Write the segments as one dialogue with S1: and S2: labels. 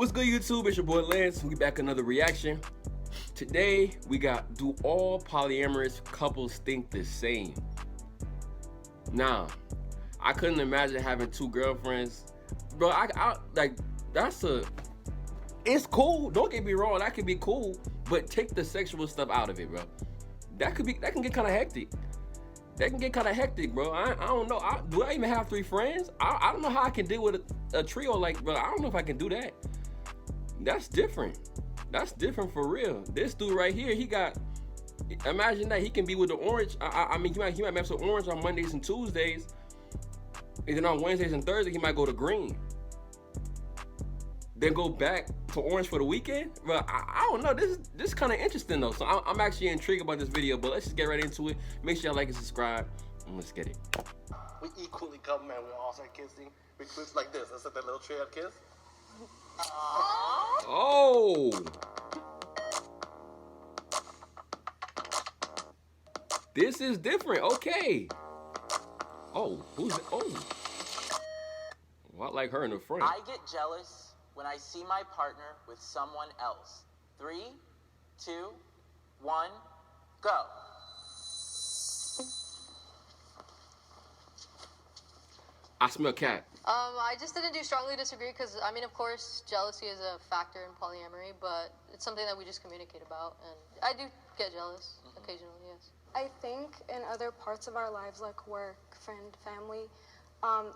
S1: What's good, YouTube? It's your boy Lance. We back another reaction. Today we got, do all polyamorous couples think the same? Now, I couldn't imagine having two girlfriends, bro. I like it's cool. Don't get me wrong, that could be cool, but take the sexual stuff out of it, bro. That can get kind of hectic. That can get kind of hectic, bro. I don't know. Do I even have three friends? I don't know how I can deal with a trio like, bro. I don't know if I can do that. That's different. That's different for real. This dude right here, he got, imagine that he can be with the orange. I mean, he might mess with orange on Mondays and Tuesdays, and then on Wednesdays and Thursdays, he might go to green. Then go back to orange for the weekend. But I don't know. This is kind of interesting though. So I'm actually intrigued about this video. But let's just get right into it. Make sure y'all like and subscribe, and let's get it.
S2: We equally come, man. We all start kissing. We kiss like this. Let's set that little trail kiss.
S1: Oh, this is different. Okay. Oh, who's it? Oh, well, I like her in the front.
S3: I get jealous when I see my partner with someone else. 3, 2, 1, go.
S1: I smell cat.
S4: I just didn't do strongly disagree because, I mean, of course, jealousy is a factor in polyamory, but it's something that we just communicate about, and I do get jealous occasionally, yes.
S5: I think in other parts of our lives, like work, friend, family,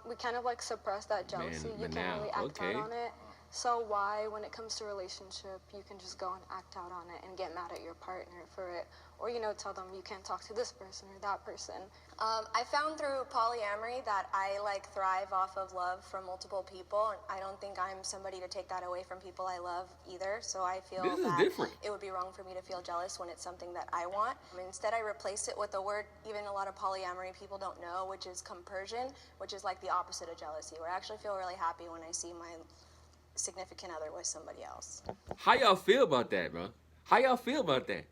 S5: we kind of like suppress that jealousy. You can't really act out on it. So why, when it comes to relationship, you can just go and act out on it and get mad at your partner for it, or tell them you can't talk to this person or that person.
S6: I found through polyamory that I thrive off of love from multiple people, and I don't think I'm somebody to take that away from people I love either. So I feel that it would be wrong for me to feel jealous when it's something that I want. Instead, I replace it with a word even a lot of polyamory people don't know, which is compersion, which is like the opposite of jealousy, where I actually feel really happy when I see my significant other with somebody else.
S1: How y'all feel about that, bro? How y'all feel about that?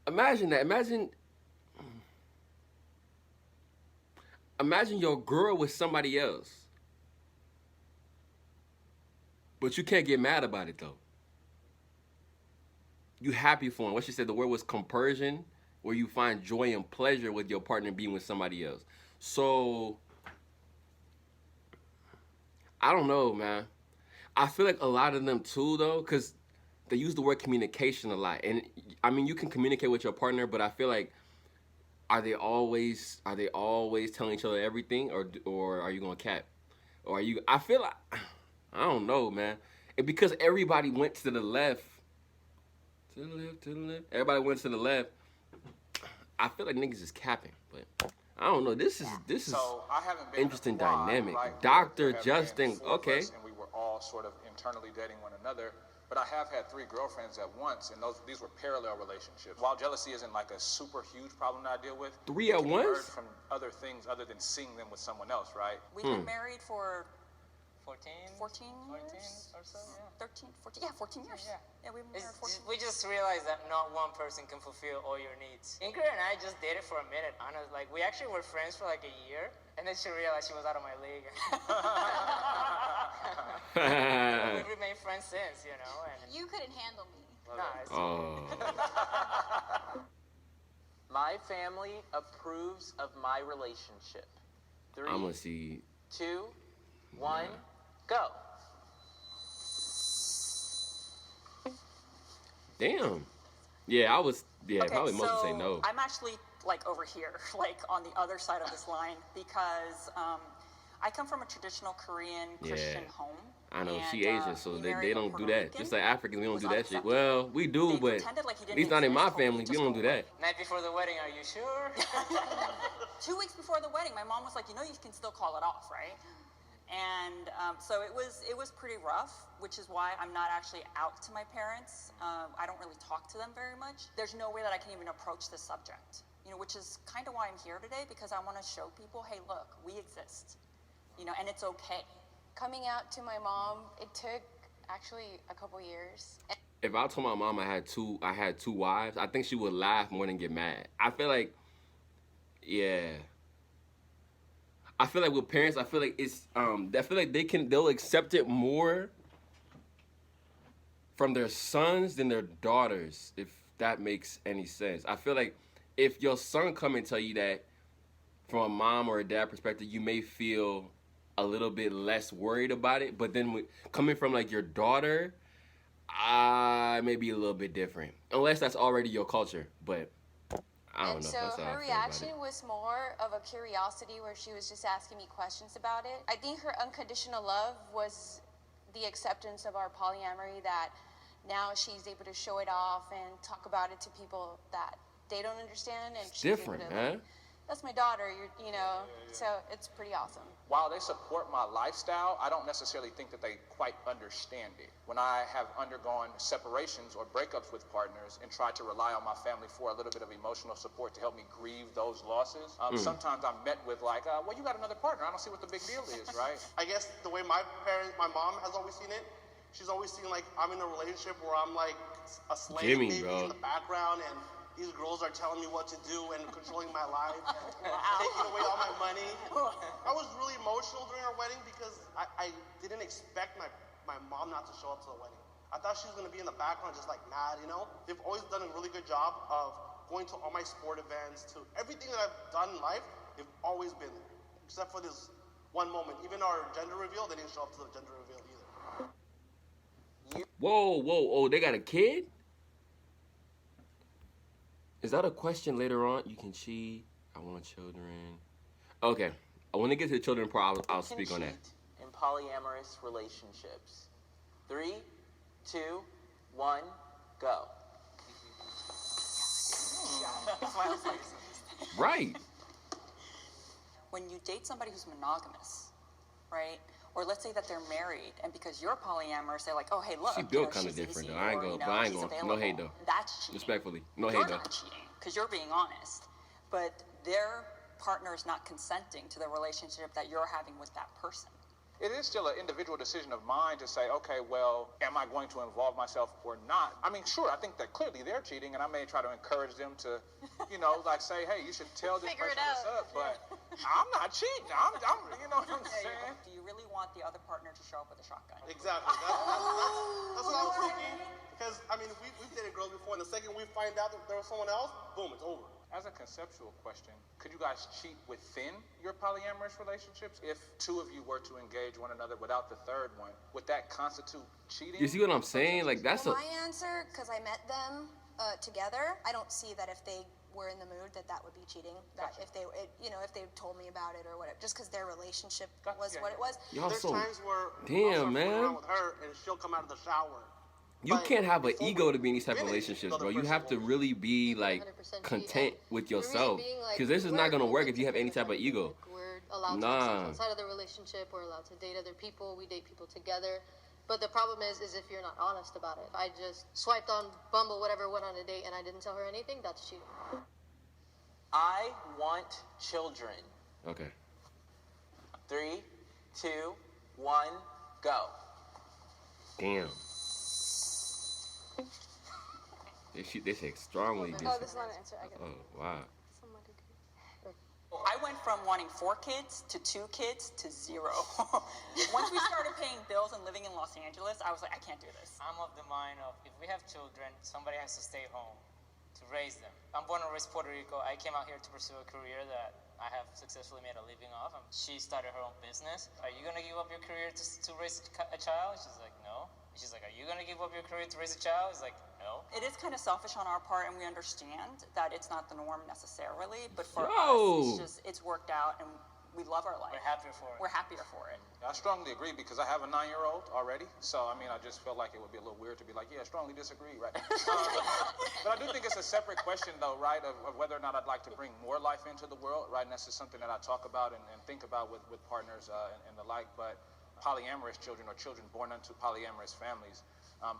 S1: Imagine that. Imagine your girl with somebody else, but you can't get mad about it though. You happy for him. What she said, the word was compersion, where you find joy and pleasure with your partner being with somebody else. So I don't know, man. I feel like a lot of them too, though, because they use the word communication a lot. And I mean, you can communicate with your partner, but I feel like, are they always telling each other everything, or are you gonna cap? Or are you? I feel like, I don't know, man. And because everybody went to the left, everybody went to the left. I feel like niggas is capping, but I don't know. This is
S7: so I haven't been
S1: interesting
S7: abroad,
S1: dynamic.
S7: right?
S1: Dr. Justin, okay.
S7: And we were all sort of internally dating one another. But I have had 3 girlfriends at once, and these were parallel relationships. While jealousy isn't like a super huge problem that I deal with,
S1: 3 at once?
S7: From other things other than seeing them with someone else, right?
S3: We've been married for
S6: 14 years
S3: or so, yeah.
S6: 13, 14, yeah, 14 years. Yeah, we've been married 14 years.
S3: We just realized that not one person can fulfill all your needs. Ingrid and I just dated for a minute, honestly. Like, we actually were friends for like a year, and then she realized she was out of my league. We've remained friends since, And
S6: You couldn't handle me.
S3: My family approves of my relationship. 3,
S1: I'm gonna see.
S3: 2, 1, go.
S1: Damn. Yeah,
S8: Okay,
S1: probably most would say
S8: so
S1: no.
S8: I'm actually over here, on the other side of this line, because I come from a traditional Korean Christian home.
S1: I know,
S8: and,
S1: she Asian, so they don't do that.
S8: Puerto
S1: Just like Africans, we don't do that shit.
S8: unacceptable.
S1: Well, we do,
S8: They
S1: but
S8: pretended like he
S1: at
S8: didn't
S1: least not in my
S8: exist, told me
S1: family.
S8: to
S1: We
S8: just
S1: don't do
S8: go
S1: that.
S3: Night before the wedding, are you sure?
S8: 2 weeks before the wedding, my mom was like, you can still call it off, right? And so it was pretty rough, which is why I'm not actually out to my parents. I don't really talk to them very much. There's no way that I can even approach this subject, which is kind of why I'm here today, because I want to show people, hey, look, we exist, and it's okay.
S4: Coming out to my mom, it took actually a couple years.
S1: If I told my mom I had two wives, I think she would laugh more than get mad. I feel like, yeah. I feel like with parents, I feel like it's I feel like they'll accept it more from their sons than their daughters, if that makes any sense. I feel like if your son come and tell you that from a mom or a dad perspective, you may feel a little bit less worried about it. But then coming from like your daughter, I may be a little bit different. Unless that's already your culture. But I don't know.
S6: So
S1: that's how
S6: her reaction was more of a curiosity where she was just asking me questions about it. I think her unconditional love was the acceptance of our polyamory, that now she's able to show it off and talk about it to people that they don't understand. And
S1: it's different, man.
S6: That's my daughter, so it's pretty awesome.
S7: While they support my lifestyle, I don't necessarily think that they quite understand it. When I have undergone separations or breakups with partners and tried to rely on my family for a little bit of emotional support to help me grieve those losses, sometimes I'm met with like, well, you got another partner. I don't see what the big deal is, right?
S2: I guess the way my mom has always seen it, she's always seen like I'm in a relationship where I'm like a slave baby in the background, and these girls are telling me what to do and controlling my life, taking away all my money. I was really emotional during our wedding because I didn't expect my mom not to show up to the wedding. I thought she was going to be in the background just like mad, They've always done a really good job of going to all my sport events, to everything that I've done in life. They've always been there, except for this one moment. Even our gender reveal, they didn't show up to the gender reveal either.
S1: Whoa, oh, they got a kid? Is that a question later on? You can cheat. I want children. Okay. When it gets to the children part, I'll speak on that.
S9: In polyamorous relationships. 3, 2, 1, go.
S1: Right.
S8: When you date somebody who's monogamous, right? Or let's say that they're married, and because you're polyamorous, they're like, oh, hey, look.
S1: She built kind of different, though. I ain't going. No hate, though.
S8: That's cheating.
S1: Respectfully. No hate, though.
S8: You're not cheating, because you're being honest. But their partner is not consenting to the relationship that you're having with that person.
S7: It is still an individual decision of mine to say, okay, well, am I going to involve myself or not? I mean, sure, I think that clearly they're cheating, and I may try to encourage them to, like say, hey, you should tell this person what's up, but I'm not cheating. I'm you know what I'm saying?
S8: Do you really want the other partner to show up with a shotgun?
S2: Exactly. That's what I was thinking. Because, I mean, we've dated girls before, and the second we find out that there was someone else, boom, it's over.
S7: As a conceptual question, could you guys cheat within your polyamorous relationships? If two of you were to engage one another without the third one, would that constitute cheating?
S1: You see what I'm saying? Like, that's
S6: my answer, because I met them together, I don't see that if they were in the mood that would be cheating. That if they, if they told me about it or whatever, just because their relationship was what it was.
S2: There's times where
S1: damn, man.
S2: around with her and she'll come out of the shower.
S1: You can't have an ego to be in these type of relationships, bro. You have to really be like content with yourself, because this is not gonna work if you have any type of ego.
S4: We're allowed to have sex outside of the relationship. We're allowed to date other people. We date people together. But the problem is if you're not honest about it. If I just swiped on Bumble, whatever, went on a date, and I didn't tell her anything, that's cheating.
S9: I want children.
S1: Okay.
S9: 3, 2, 1, go.
S1: Damn. They say strongly.
S5: Oh, this is not an answer. I get it.
S1: Oh, wow.
S5: Somebody do.
S8: I went from wanting 4 kids to 2 kids to 0. Once we started paying bills and living in Los Angeles, I was like, I can't do this.
S3: I'm of the mind of, if we have children, somebody has to stay home to raise them. I'm born and raised Puerto Rico. I came out here to pursue a career that I have successfully made a living off. She started her own business. Are you going to give up your career to raise a child? She's like, no. She's like, are you going to give up your career to raise a child? He's like, no.
S8: It is kind of selfish on our part, and we understand that it's not the norm necessarily, but for us, it's worked out, and we love our life.
S3: We're happier for it.
S8: We're happier for it.
S7: I strongly agree, because I have a 9-year-old already, so I mean, I just felt like it would be a little weird to be like, yeah, strongly disagree, right? But I do think it's a separate question, though, right, of whether or not I'd like to bring more life into the world, right? And that's just something that I talk about and think about with partners and the like, but polyamorous children or children born into polyamorous families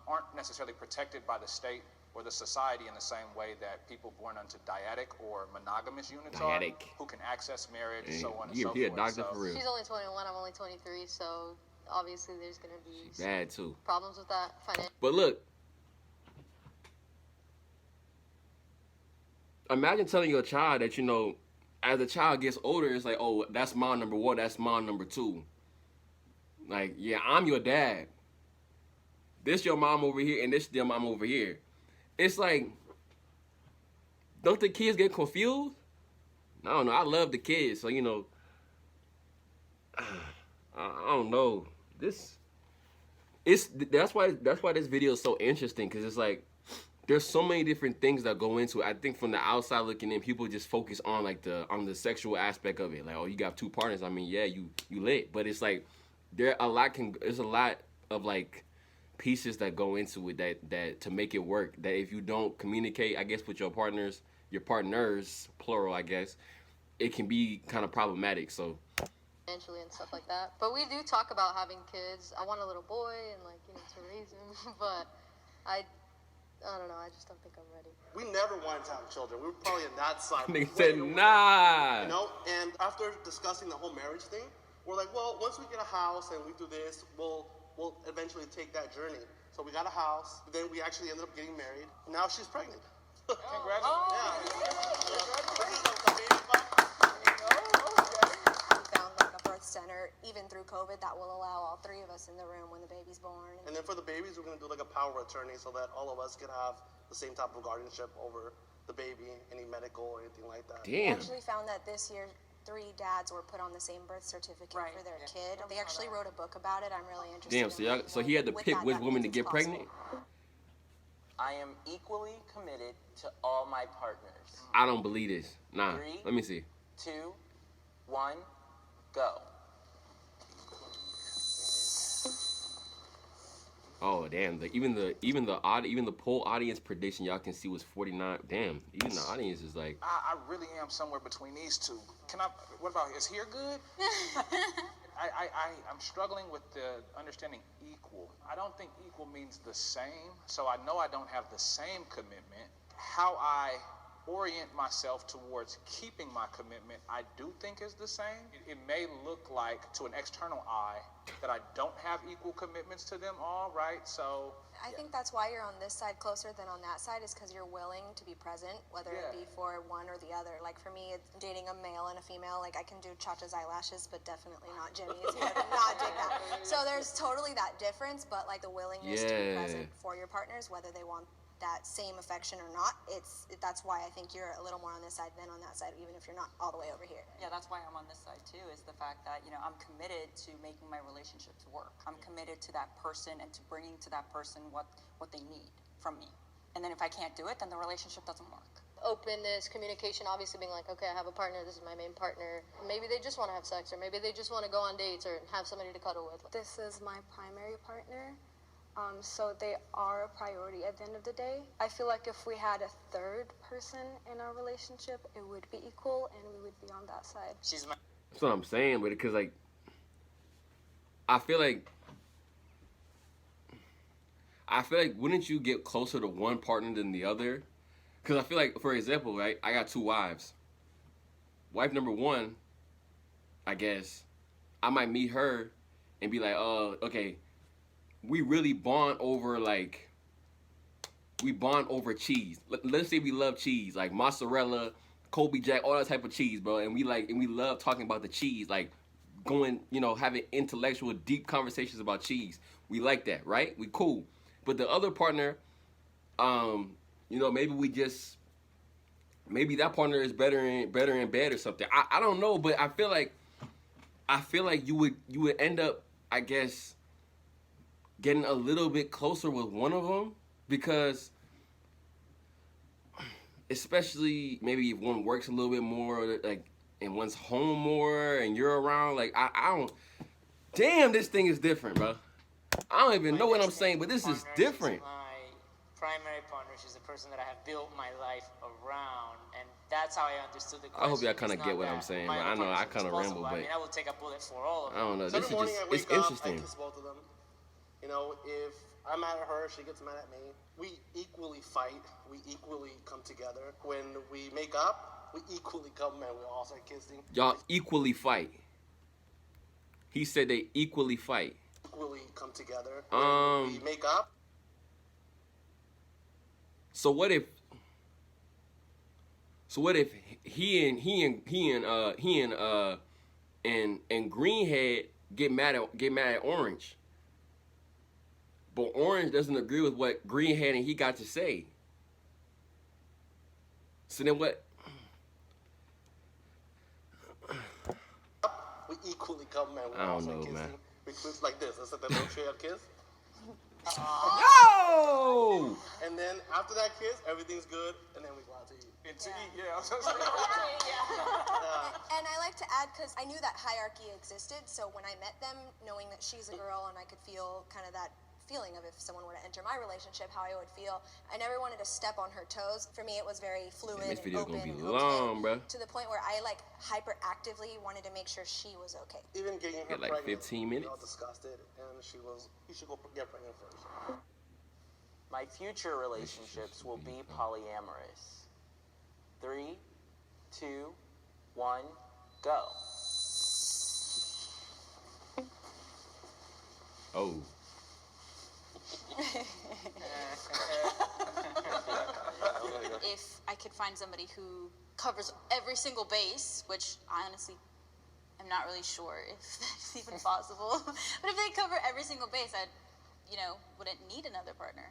S7: aren't necessarily protected by the state or the society in the same way that people born into dyadic or monogamous units are, who can access marriage and so on and so forth.
S1: You're a doctor for real.
S4: She's only 21, I'm only 23, so obviously there's going to be
S1: bad too.
S4: Problems with that.
S1: But look, imagine telling your child that, as the child gets older, it's like, oh, that's mom number 1, that's mom number 2. Like, yeah, I'm your dad. This your mom over here, and this your mom over here. It's like, don't the kids get confused? I don't know. I love the kids, so you know. I don't know. That's why this video is so interesting, because it's like there's so many different things that go into it. I think from the outside looking in, people just focus on like the sexual aspect of it. Like, oh, you got 2 partners. I mean, yeah, you lit, but it's like there's a lot of like pieces that go into it that to make it work. That if you don't communicate, I guess, with your partners plural, I guess, it can be kind of problematic. So.
S4: Financially and stuff like that, but we do talk about having kids. I want a little boy and like, you know, to raise him, but I don't know. I just don't think I'm ready.
S2: We never wanted to have children. We were probably in that side.
S1: They said nah.
S2: You know, and after discussing the whole marriage thing, we're like, well, once we get a house and we do this, we'll eventually take that journey. So we got a house. Then we actually ended up getting married. Now she's pregnant.
S7: Congratulations.
S6: Center, even through COVID, that will allow all 3 of us in the room when the baby's born.
S2: And then for the babies, we're going to do like a power of attorney so that all of us can have the same type of guardianship over the baby, any medical or anything like that.
S6: We
S1: Damn.
S6: actually found that this year 3 dads were put on the same birth certificate for their kid. They actually wrote a book about it. I'm really interested.
S1: Damn, so he had to pick which woman to get pregnant?
S9: I am equally committed to all my partners.
S1: I don't believe this. Nah.
S9: 3,
S1: let me see.
S9: 2, 1, go.
S1: Oh damn! Even the poll audience prediction y'all can see was 49. Damn! Even the audience is like.
S7: I really am somewhere between these 2. What about, is here good? I'm struggling with the understanding equal. I don't think equal means the same. So I know I don't have the same commitment. How I orient myself towards keeping my commitment, I do think is the same. It may look like to an external eye that I don't have equal commitments to them all, right? So
S6: I think that's why you're on this side closer than on that side, is because you're willing to be present, whether it be for one or the other. Like for me, it's dating a male and a female. Like I can do Chacha's eyelashes, but definitely not Jimmy's. Not dig that. So there's totally that difference, but like the willingness to be present for your partners, whether they want that same affection or not, that's why I think you're a little more on this side than on that side, even if you're not all the way over here.
S8: Yeah, that's why I'm on this side too, is the fact that, you know, I'm committed to making my relationships work. I'm committed to that person and to bringing to that person what they need from me. And then if I can't do it, then the relationship doesn't work.
S4: Openness, communication, obviously being like, okay, I have a partner, this is my main partner. Maybe they just want to have sex, or maybe they just want to go on dates or have somebody to cuddle with.
S5: This is my primary partner. So they are a priority at the end of the day. I feel like if we had a 3rd person in our relationship, it would be equal and we would be on that side.
S1: That's what I'm saying, but because like, I feel like wouldn't you get closer to one partner than the other? Because I feel like, for example, right, I got 2 wives. Wife number 1, I guess, I might meet her and be like, okay, we really bond over cheese. Let's say we love cheese, like mozzarella, Colby Jack, all that type of cheese, bro. And we love talking about the cheese, like going, you know, having intellectual, deep conversations about cheese. We like that, right? We cool. But the other partner, you know, maybe that partner is better in bed or something. I don't know, but I feel like you would end up, I guess, getting a little bit closer with one of them, because especially maybe if one works a little bit more, like, and one's home more and you're around, like, I don't, damn, this thing is different, bro. I don't even know what I'm saying, but this is different.
S3: My primary partner, she's the person that I have built my life around, and that's how I understood the question.
S1: I hope y'all kind of get what I'm saying, but I know I kind of ramble, but
S3: I mean, I will take a bullet for all of them.
S1: I don't know.
S2: So
S1: this
S2: every
S1: is
S2: morning
S1: just,
S2: I wake
S1: it's
S2: up,
S1: interesting.
S2: I kiss both of them. You know, if I'm mad at her, she gets mad at me. We equally fight. We equally come together. When we make up, we equally come and we all start kissing.
S1: Y'all equally fight. He said they equally fight.
S2: Equally come together. When we make up.
S1: So what if he and Greenhead get mad at Orange? But Orange doesn't agree with what Green had and he got to say. So then what?
S2: We equally come, man.
S1: I don't know, man.
S2: We kiss like this. It's like the little trail kiss.
S1: No!
S2: And then after that kiss, everything's good, and then we go out to eat.
S7: And to eat, yeah.
S6: And I like to add, because I knew that hierarchy existed, so when I met them, knowing that she's a girl and I could feel kind of that feeling of if someone were to enter my relationship, how I would feel. I never wanted to step on her toes. For me, it was very fluid
S1: this video
S6: and open
S1: gonna be
S6: and
S1: long, bro.
S6: to the point where I like hyperactively wanted to make sure she was okay.
S2: Even getting her
S1: like
S2: pregnant,
S1: 15 minutes.
S2: We all discussed it, and she was, you should go get pregnant first.
S9: My future relationships will be polyamorous. 3, 2, 1, go.
S1: Oh.
S10: If I could find somebody who covers every single base, which I honestly am not really sure if that's even possible, but if they cover every single base, I, wouldn't need another partner.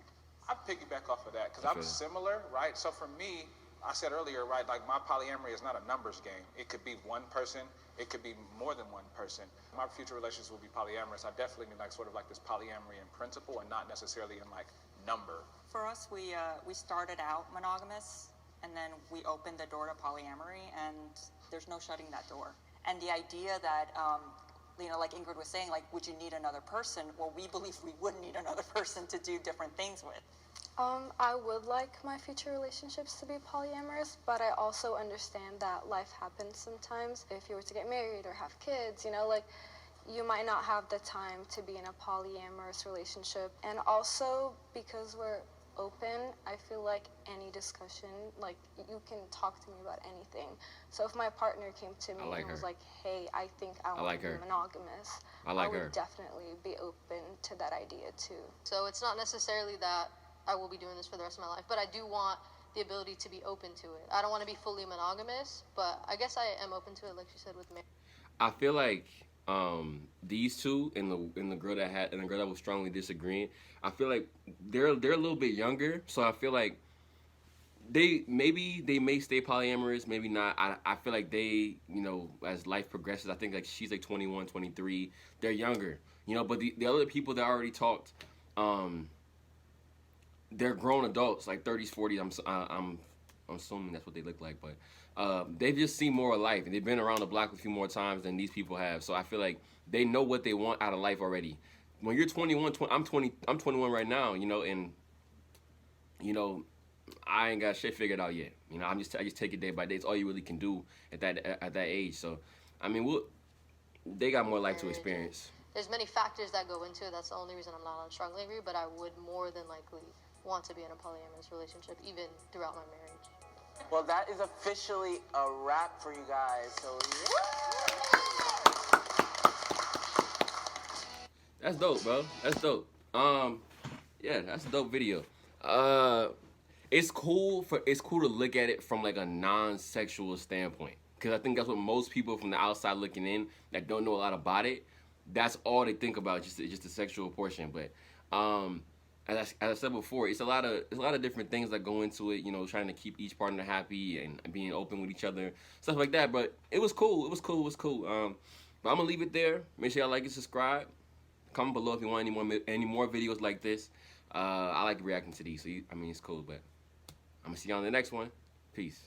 S7: I piggyback off of that because I'm similar, right? So for me, I said earlier, right, like my polyamory is not a numbers game. It could be one person, it could be more than one person. My future relationships will be polyamorous. I definitely mean like sort of like this polyamory in principle and not necessarily in like number.
S8: For us, we started out monogamous, and then we opened the door to polyamory, and there's no shutting that door. And the idea that, like Ingrid was saying, like, would you need another person? Well, we believe we would need another person to do different things with.
S5: I would like my future relationships to be polyamorous, but I also understand that life happens sometimes. If you were to get married or have kids, you might not have the time to be in a polyamorous relationship. And also, because we're open, I feel like any discussion, like, you can talk to me about anything. So if my partner came to me and was like, hey, I think I want to be monogamous, I would definitely be open to that idea too.
S4: So it's not necessarily that I will be doing this for the rest of my life, but I do want the ability to be open to it. I don't want to be fully monogamous, but I guess I am open to it, like you said, with marriage.
S1: I feel like these two and the girl that was strongly disagreeing, I feel like they're a little bit younger, so I feel like they may stay polyamorous, maybe not. I feel like they, as life progresses, I think like she's like 21, 23, they're younger, but the other people that already talked, they're grown adults, like 30s, 40s. I'm assuming that's what they look like, but they've just seen more of life, and they've been around the block a few more times than these people have. So I feel like they know what they want out of life already. When you're 21, I'm 21 right now, and I ain't got shit figured out yet. I just take it day by day. It's all you really can do at that age. So, I mean, they got more life to experience.
S4: There's many factors that go into it. That's the only reason I'm not on strongly agree, but I would more than likely want to be in a polyamorous relationship, even throughout my marriage.
S9: Well, that is officially a wrap for you guys. So,
S1: that's dope, bro. That's dope. Yeah, that's a dope video. It's cool to look at it from like a non-sexual standpoint, because I think that's what most people from the outside looking in that don't know a lot about it, that's all they think about, just the sexual portion. But as I said before, it's a lot of different things that go into it. Trying to keep each partner happy and being open with each other, stuff like that. But it was cool. But I'm gonna leave it there. Make sure y'all like and subscribe. Comment below if you want any more videos like this. I like reacting to these, so it's cool. But I'm gonna see y'all on the next one. Peace.